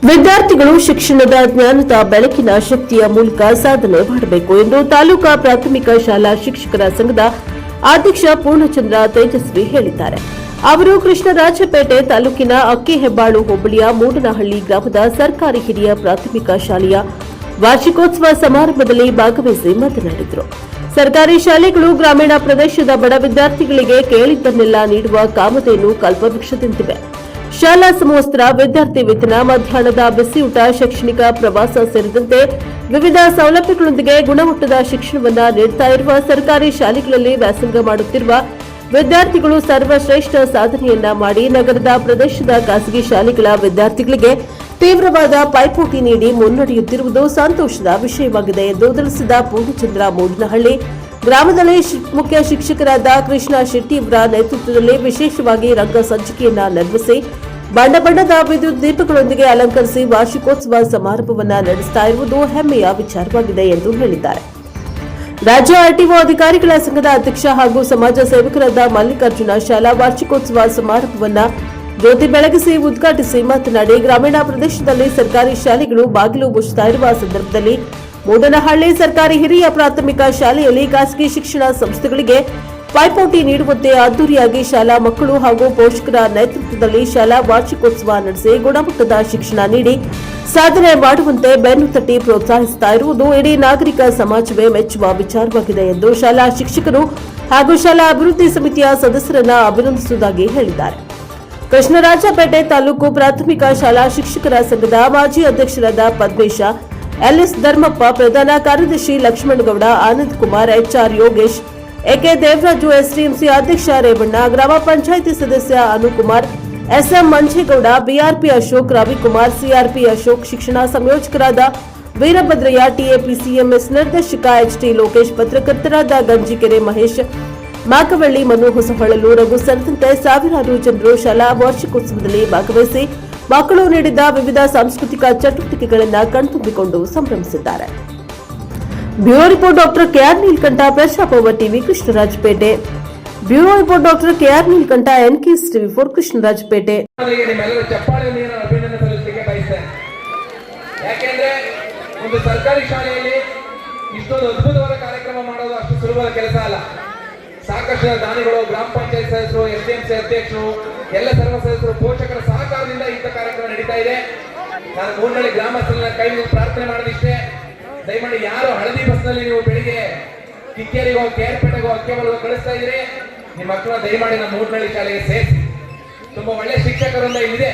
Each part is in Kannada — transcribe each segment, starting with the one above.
ವಿದ್ಯಾರ್ಥಿಗಳು ಶಿಕ್ಷಣದ ಜ್ಞಾನದ ಬೆಳಕಿನ ಶಕ್ತಿಯ ಮೂಲಕ ಸಾಧನೆ ಮಾಡಬೇಕು ಎಂದು ತಾಲೂಕಾ ಪ್ರಾಥಮಿಕ ಶಾಲಾ ಶಿಕ್ಷಕರ ಸಂಘದ ಅಧ್ಯಕ್ಷ ಪೂರ್ಣಚಂದ್ರ ತೇಜಸ್ವಿ ಹೇಳಿದ್ದಾರೆ. ಅವರು ಕೃಷ್ಣರಾಜಪೇಟೆ ತಾಲೂಕಿನ ಅಕ್ಕಿಹೆಬ್ಬಾಳು ಹೋಬಳಿಯ ಮೂಡನಹಳ್ಳಿ ಗ್ರಾಮದ ಸರ್ಕಾರಿ ಹಿರಿಯ ಪ್ರಾಥಮಿಕ ಶಾಲೆಯ ವಾರ್ಷಿಕೋತ್ಸವ ಸಮಾರಂಭದಲ್ಲಿ ಭಾಗವಹಿಸಿ ಮಾತನಾಡಿದರು. ಸರ್ಕಾರಿ ಶಾಲೆಗಳು ಗ್ರಾಮೀಣ ಪ್ರದೇಶದ ಬಡ ವಿದ್ಯಾರ್ಥಿಗಳಿಗೆ ಕೇಳಿದ್ದನ್ನೆಲ್ಲ ನೀಡುವ ಕಾಮಧೇನು ಕಲ್ಪವೃಕ್ಷದಂತಿವೆ. ಶಾಲಾ ಸಮವಸ್ತ್ರ, ವಿದ್ಯಾರ್ಥಿ ವೇತನ, ಮಧ್ಯಾಹ್ನದ ಬಿಸಿಯೂಟ, ಶೈಕ್ಷಣಿಕ ಪ್ರವಾಸ ಸೇರಿದಂತೆ ವಿವಿಧ ಸೌಲಭ್ಯಗಳೊಂದಿಗೆ ಗುಣಮಟ್ಟದ ಶಿಕ್ಷಣವನ್ನು ನೀಡುತ್ತಾ ಇರುವ ಸರ್ಕಾರಿ ಶಾಲೆಗಳಲ್ಲಿ ವ್ಯಾಸಂಗ ಮಾಡುತ್ತಿರುವ ವಿದ್ಯಾರ್ಥಿಗಳು ಸರ್ವಶ್ರೇಷ್ಠ ಸಾಧನೆಯನ್ನ ಮಾಡಿ ನಗರದ ಪ್ರದೇಶದ ಖಾಸಗಿ ಶಾಲೆಗಳ ವಿದ್ಯಾರ್ಥಿಗಳಿಗೆ ತೀವ್ರವಾದ ಪೈಪೋಟಿ ನೀಡಿ ಮುನ್ನಡೆಯುತ್ತಿರುವುದು ಸಂತೋಷದ ವಿಷಯವಾಗಿದೆ ಎಂದು ತಿಳಿಸಿದ ಪೂರ್ಣಚಂದ್ರ, ಮೂಡನಹಳ್ಳಿ ಗ್ರಾಮದಲ್ಲಿ ಮುಖ್ಯ ಶಿಕ್ಷಕರಾದ ಕೃಷ್ಣ ಶೆಟ್ಟಿ ಅವರ ನೇತೃತ್ವದಲ್ಲಿ ವಿಶೇಷವಾಗಿ ರಂಗ ಸಂಚಿಕೆಯನ್ನ ನಿರ್ಮಿಸಿ ಬಣ್ಣ ಬಣ್ಣದ ವಿದ್ಯುತ್ ದೀಪಗಳೊಂದಿಗೆ ಅಲಂಕರಿಸಿ ವಾರ್ಷಿಕೋತ್ಸವ ಸಮಾರಂಭವನ್ನು ನಡೆಸುತ್ತಾ ಇರುವುದು ಹೆಮ್ಮೆಯ ವಿಚಾರವಾಗಿದೆ ಎಂದು ಹೇಳಿದ್ದಾರೆ. ರಾಜ್ಯ ಆರ್ಟಿಒ ಅಧಿಕಾರಿಗಳ ಸಂಘದ ಅಧ್ಯಕ್ಷ ಹಾಗೂ ಸಮಾಜ ಸೇವಕರಾದ ಮಲ್ಲಿಕಾರ್ಜುನ ಶಾಲಾ ವಾರ್ಷಿಕೋತ್ಸವ ಸಮಾರಂಭವನ್ನು ಜ್ಯೋತಿ ಬೆಳಗಿಸಿ ಉದ್ಘಾಟಿಸಿ ಮಾತನಾಡಿ, ಗ್ರಾಮೀಣ ಪ್ರದೇಶದಲ್ಲಿ ಸರ್ಕಾರಿ ಶಾಲೆಗಳು ಬಾಗಿಲು ಮುಚ್ಚುತ್ತಾ ಇರುವ ಸಂದರ್ಭದಲ್ಲಿ ಮೂಡನಹಳ್ಳಿ ಸರ್ಕಾರಿ ಹಿರಿಯ ಪ್ರಾಥಮಿಕ ಶಾಲೆಯಲ್ಲಿ ಖಾಸಗಿ ಶಿಕ್ಷಣ ಸಂಸ್ಥೆಗಳಿಗೆ ಪೈಪೋಟಿ ನೀಡುವಂತೆ ಅದ್ದೂರಿಯಾಗಿ ಶಾಲಾ ಮಕ್ಕಳು ಹಾಗೂ ಪೋಷಕರ ನೇತೃತ್ವದಲ್ಲಿ ಶಾಲಾ ವಾರ್ಷಿಕೋತ್ಸವ ನಡೆಸಿ ಗುಣಮಟ್ಟದ ಶಿಕ್ಷಣ ನೀಡಿ ಸಾಧನೆ ಮಾಡುವಂತೆ ಬೆನ್ನು ತಟ್ಟಿ ಪ್ರೋತ್ಸಾಹಿಸುತ್ತಾ ಇರುವುದು ಇಡೀ ನಾಗರಿಕ ಸಮಾಜವೇ ಮೆಚ್ಚುವ ವಿಚಾರವಾಗಿದೆ ಎಂದು ಶಾಲಾ ಶಿಕ್ಷಕರು ಹಾಗೂ ಶಾಲಾ ಅಭಿವೃದ್ಧಿ ಸಮಿತಿಯ ಸದಸ್ಯರನ್ನು ಅಭಿನಂದಿಸುವುದಾಗಿ ಹೇಳಿದ್ದಾರೆ. ಕೃಷ್ಣರಾಜಪೇಟೆ ತಾಲೂಕು ಪ್ರಾಥಮಿಕ ಶಾಲಾ ಶಿಕ್ಷಕರ ಸಂಘದ ಮಾಜಿ ಅಧ್ಯಕ್ಷರಾದ ಪದ್ಮೇಶ, ಎಲ್ಎಸ್ ಧರ್ಮಪ್ಪ, ಪ್ರಧಾನ ಕಾರ್ಯದರ್ಶಿ Lakshmanagowda, Anand Kumar, HR Yogesh, AK Devaraju, SDMC ಅಧ್ಯಕ್ಷ ರೇವಣ್ಣ, ಗ್ರಾಮ ಪಂಚಾಯಿತಿ ಸದಸ್ಯ Anukumar, SM Manjegowda, BRP Ashok, Ravikumar, CRP Ashok, ಶಿಕ್ಷಣ ಸಂಯೋಜಕರಾದ ವೀರಭದ್ರಯ್ಯ, ಟಿಎಪಿಸಿಎಂಎಸ್ ನಿರ್ದೇಶಕ ಎಚ್ಟಿ ಲೋಕೇಶ್, ಪತ್ರಕರ್ತರಾದ ಗಂಜಿಕೆರೆ ಮಹೇಶ್, ಮಾಕವಳ್ಳಿ, ಮನು, ಹೊಸಹೊಳಲು, ರಘು ಸೇರಿದಂತೆ ಸಾವಿರಾರು ಜನರು ಶಾಲಾ ವಾರ್ಷಿಕೋತ್ಸವದಲ್ಲಿ ಭಾಗವಹಿಸಿ ಮಕ್ಕಳು ನೀಡಿದ ವಿವಿಧ ಸಾಂಸ್ಕೃತಿಕ ಚಟುವಟಿಕೆಗಳನ್ನು ಕಣ್ತುಂಬಿಕೊಂಡು ಸಂಭ್ರಮಿಸಿದ್ದಾರೆ. Bureau report doctor KR Neelakantha, ಪ್ರಜಾಪವ TV, Krishnarajpet. Bureau report doctor KR Neelakantha, NKS TV 4, Krishnarajpet. ಯಾಕೆಂದ್ರೆ ಒಂದು ಸರ್ಕಾರಿ ಶಾಲೆಯಲ್ಲಿ ಇಷ್ಟೊಂದು ಅದ್ಭುತವಾದ ಕಾರ್ಯಕ್ರಮ ಮಾಡೋದು ಅಷ್ಟು ಸುಲಭದ ಕೆಲಸ ಅಲ್ಲ. ಸಾಕಷ್ಟು ದಾನಿಗಳು, ಗ್ರಾಮ ಪಂಚಾಯತ್ ಸದಸ್ಯರು, ಎಸ್ಡಿಎಂಸಿ ಅಧ್ಯಕ್ಷರು, ಎಲ್ಲ ಸರ್ವ ಸದಸ್ಯರು, ಪೋಷಕರ ಸಹಕಾರದಿಂದ ಇಂಥ ಕಾರ್ಯಕ್ರಮ ನಡೀತಾ ಇದೆ. ನಾನು ಮೂಡನಹಳ್ಳಿ ಗ್ರಾಮಸ್ಥರನ್ನ ಕೈ ಮುಗಿದು ಪ್ರಾರ್ಥನೆ ಮಾಡೋದಿಷ್ಟೇ, ದಯಮಾಡಿ ಯಾರು ಹಳದಿ ಬಸ್ನಲ್ಲಿ ನೀವು ಬೆಳಿಗ್ಗೆ ಕಿಕ್ಕೇರಿಗೋ, ಕೇರ್ಪೇಟೆಗೋ, ಅಕ್ಕೆಬಲ್ಗೋ ಕಳಿಸ್ತಾ ಇದ್ರಿ, ನಿಮ್ಮ ಮಕ್ಕಳನ್ನ ದಯಮಾಡಿ ನಮ್ಮ ಮೂಡನಹಳ್ಳಿ ಶಾಲೆಗೆ ಸೇರಿಸಿ. ತುಂಬಾ ಒಳ್ಳೆ ಶಿಕ್ಷಕರಿಂದ ಇಲ್ಲಿದೆ.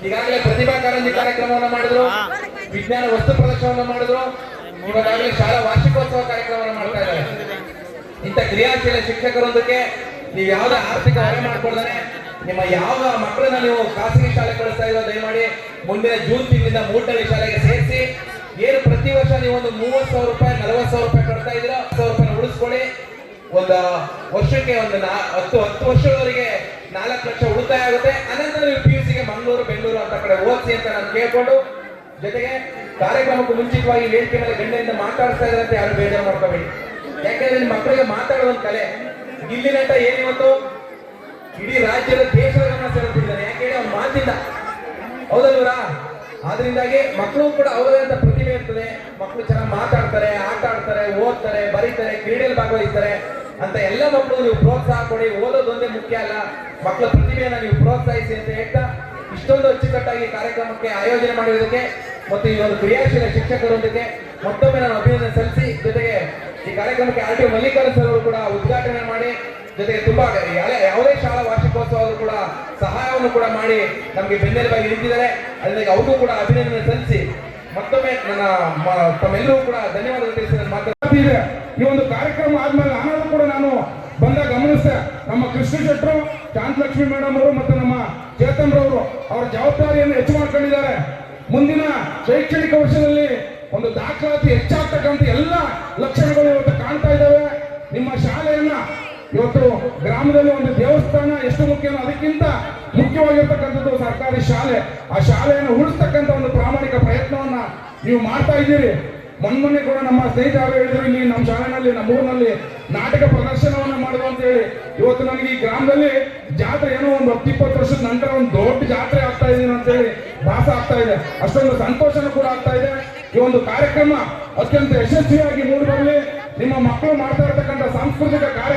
ಈಗಾಗಲೇ ಪ್ರತಿಭಾ ಕಾರಂಜಿ ಕಾರ್ಯಕ್ರಮವನ್ನು ಮಾಡಿದ್ರು, ವಿಜ್ಞಾನ ವಸ್ತು ಪ್ರದರ್ಶನವನ್ನು ಮಾಡಿದ್ರು, ಇವಾಗಲೇ ಶಾಲಾ ವಾರ್ಷಿಕೋತ್ಸವ ಕಾರ್ಯಕ್ರಮವನ್ನು ಮಾಡ್ತಾ ಇದ್ದಾರೆ. ಇಂಥ ಕ್ರಿಯಾಶೀಲ ಶಿಕ್ಷಕರೊಂದಕ್ಕೆ ನೀವು ಯಾವುದೇ ಆರ್ಥಿಕ ಹೊರೆ ಮಾಡ್ಕೊಳ್ದಾನೆ ನಿಮ್ಮ ಯಾವ ಮಕ್ಕಳನ್ನ ನೀವು ಖಾಸಗಿ ಶಾಲೆ ಕಳಿಸ್ತಾ ಇರೋ ದಯಮಾಡಿ ಮುಂದಿನ ಜೂನ್ ತಿಂಗಳಿಂದ ಮೂಡನಹಳ್ಳಿ ಶಾಲೆಗೆ ಸೇರಿಸಿ. ಏನು ಪ್ರತಿ ವರ್ಷ ನೀವು ಒಂದು 30,000 ರೂಪಾಯಿ 40,000 ರೂಪಾಯಿ ಕಟ್ತಾ ಇದ್ದೀರಾ, 10,000 ರೂಪಾಯಿ ಉಳಿಸ್ಕೊಳ್ಳಿ. ಒಂದು ವರ್ಷಕ್ಕೆ ಒಂದು 10 ವರ್ಷದವರೆಗೆ 4 ಲಕ್ಷ ಉಳಿತಾಯ ಆಗುತ್ತೆ. ಅನಂತರ ನೀವು PUCಗೆ ಮಂಗಳೂರು, ಬೆಂಗಳೂರು ಅಂತ ಕಡೆ ಓದಿಸಿ ಅಂತ ನಾನು ಕೇಳ್ಕೊಂಡು, ಜೊತೆಗೆ ಕಾರ್ಯಕ್ರಮಕ್ಕೂ ಮುಂಚಿತವಾಗಿ ವೇದಿಕೆ ಮೇಲೆ ಗಣ್ಯರಿಂದ ಮಾತಾಡ್ತಾ ಇದ್ದಾರೆ ಅಂತ ಯಾರು ಬೇಜಾರು ಮಾಡ್ಕೋಬೇಡಿ. ಯಾಕಂದ್ರೆ ನಿಮ್ಮ ಮಕ್ಕಳಿಗೆ ಮಾತಾಡುವಂತ ಕಲೆ ಇಲ್ಲಿನಂತ ಏನಿವತ್ತು ಇಡೀ ರಾಜ್ಯದ ದೇಶದ ಗಮನ ಸೆಳೆದಿದ್ದಾನೆ. ಯಾಕೆಂದ್ರೆ ಅವ್ನು ಮಾತಿಲ್ಲ, ಹೌದಲ್ವರಾ? ಆದ್ರಿಂದಾಗಿ ಮಕ್ಕಳು ಕೂಡ ಅವರದೇ ಅಂತ ಪ್ರತಿಭೆ ಇರ್ತದೆ. ಮಕ್ಕಳು ಚೆನ್ನಾಗಿ ಮಾತಾಡ್ತಾರೆ, ಆಟ ಆಡ್ತಾರೆ, ಓದ್ತಾರೆ, ಬರೀತಾರೆ, ಕ್ರೀಡೆಯಲ್ಲಿ ಭಾಗವಹಿಸ್ತಾರೆ ಅಂತ ಎಲ್ಲ ಮಕ್ಕಳು ನೀವು ಪ್ರೋತ್ಸಾಹ ಕೊಡಿ. ಓದೋದೊಂದೇ ಮುಖ್ಯ ಅಲ್ಲ, ಮಕ್ಕಳ ಪ್ರತಿಭೆಯನ್ನ ನೀವು ಪ್ರೋತ್ಸಾಹಿಸಿ ಅಂತ ಹೇಳ್ತಾ ಇಷ್ಟೊಂದು ಅಚ್ಚುಕಟ್ಟಾಗಿ ಕಾರ್ಯಕ್ರಮಕ್ಕೆ ಆಯೋಜನೆ ಮಾಡಿರೋದಕ್ಕೆ ಮತ್ತು ಈ ಒಂದು ಕ್ರಿಯಾಶೀಲ ಶಿಕ್ಷಕರೊಂದಿಗೆ ಮತ್ತೊಮ್ಮೆ ನಾನು ಅಭಿನಂದನೆ ಸಲ್ಲಿಸಿ, ಜೊತೆಗೆ ಈ ಕಾರ್ಯಕ್ರಮಕ್ಕೆ ಆರ್ಟಿಒ ಮಲ್ಲಿಕಾರ್ಜುನ ಸರ್ ಅವರು ಕೂಡ ಉದ್ಘಾಟನೆ ಮಾಡಿ, ಜೊತೆಗೆ ತುಂಬಾ ಯಾವುದೇ ಶಾಲಾ ವಾರ್ಷಿಕೋತ್ಸವ ಕೂಡ ಸಹಾಯವನ್ನು ಕೂಡ ಮಾಡಿ ನಮಗೆ ಬೆನ್ನೆಲುಬಾಗಿ ನಿಂತಿದ್ದಾರೆ. ಅದಕ್ಕೆ ಅವ್ರಿಗೂ ಕೂಡ ಅಭಿನಂದನೆ ಸಲ್ಲಿಸಿ ಮತ್ತೊಮ್ಮೆ ತಮ್ಮೆಲ್ಲರೂ ಕೂಡ ಧನ್ಯವಾದ ತಿಳಿಸಿ ನನ್ನ ಮಾತಾಡ್ತಿದೆ. ಈ ಒಂದು ಕಾರ್ಯಕ್ರಮ ಆದ್ಮೇಲೆ ನಾನು ಬಂದಾಗ ಗಮನಿಸಿದೆ, ನಮ್ಮ ಕೃಷ್ಣ ಶೆಟ್ಟರು, ಶಾಂತಲಕ್ಷ್ಮಿ ಮೇಡಮ್ ಅವರು ಮತ್ತು ನಮ್ಮ ಚೇತನ್ ರವರು ಅವರ ಜವಾಬ್ದಾರಿಯನ್ನು ಹೆಚ್ಚು ಮಾಡ್ಕೊಂಡಿದ್ದಾರೆ. ಮುಂದಿನ ಶೈಕ್ಷಣಿಕ ವರ್ಷದಲ್ಲಿ ಒಂದು ದಾಖಲಾತಿ ಹೆಚ್ಚಾಗ್ತಕ್ಕಂಥ ಎಲ್ಲ ಲಕ್ಷಣಗಳು ಇವತ್ತು ಕಾಣ್ತಾ ಇದ್ದಾವೆ. ನಿಮ್ಮ ಶಾಲೆಯನ್ನ ಇವತ್ತು ಗ್ರಾಮದಲ್ಲಿ ಒಂದು ದೇವಸ್ಥಾನ ಎಷ್ಟು ಮುಖ್ಯನೋ ಅದಕ್ಕಿಂತ ಮುಖ್ಯವಾಗಿರ್ತಕ್ಕಂಥದ್ದು ಸರ್ಕಾರಿ ಶಾಲೆ. ಆ ಶಾಲೆಯನ್ನು ಉಳಿಸ್ತಕ್ಕಂಥ ಒಂದು ಪ್ರಾಮಾಣಿಕ ಪ್ರಯತ್ನವನ್ನ ನೀವು ಮಾಡ್ತಾ ಇದ್ದೀರಿ. ಮೊನ್ನೆ ಕೂಡ ನಮ್ಮ ಸ್ನೇಹಿತರು ಹೇಳಿದ್ರು, ಇಲ್ಲಿ ನಮ್ಮ ಶಾಲೆನಲ್ಲಿ ನಮ್ಮ ಊರಿನಲ್ಲಿ ನಾಟಕ ಪ್ರದರ್ಶನವನ್ನ ಮಾಡುದು ಅಂತ ಹೇಳಿ. ಇವತ್ತು ನನಗೆ ಈ ಗ್ರಾಮದಲ್ಲಿ ಜಾತ್ರೆ ಏನೋ ಒಂದು 10-20 ವರ್ಷದ ನಂತರ ಒಂದು ದೊಡ್ಡ ಜಾತ್ರೆ ಆಗ್ತಾ ಇದೀನಿ ಅಂತ ಹೇಳಿ ಭಾಸ ಆಗ್ತಾ ಇದೆ. ಅಷ್ಟೊಂದು ಸಂತೋಷನೂ ಕೂಡ ಆಗ್ತಾ ಇದೆ. ಈ ಒಂದು ಕಾರ್ಯಕ್ರಮ ಅತ್ಯಂತ ಯಶಸ್ವಿಯಾಗಿ ಮೂಡಿ ಬರಲಿ. ನಿಮ್ಮ ಮಕ್ಕಳು ಮಾಡ್ತಾ ಇರತಕ್ಕಂಥ ಸಾಂಸ್ಕೃತಿಕ ಕಾರ್ಯಕ್ರಮ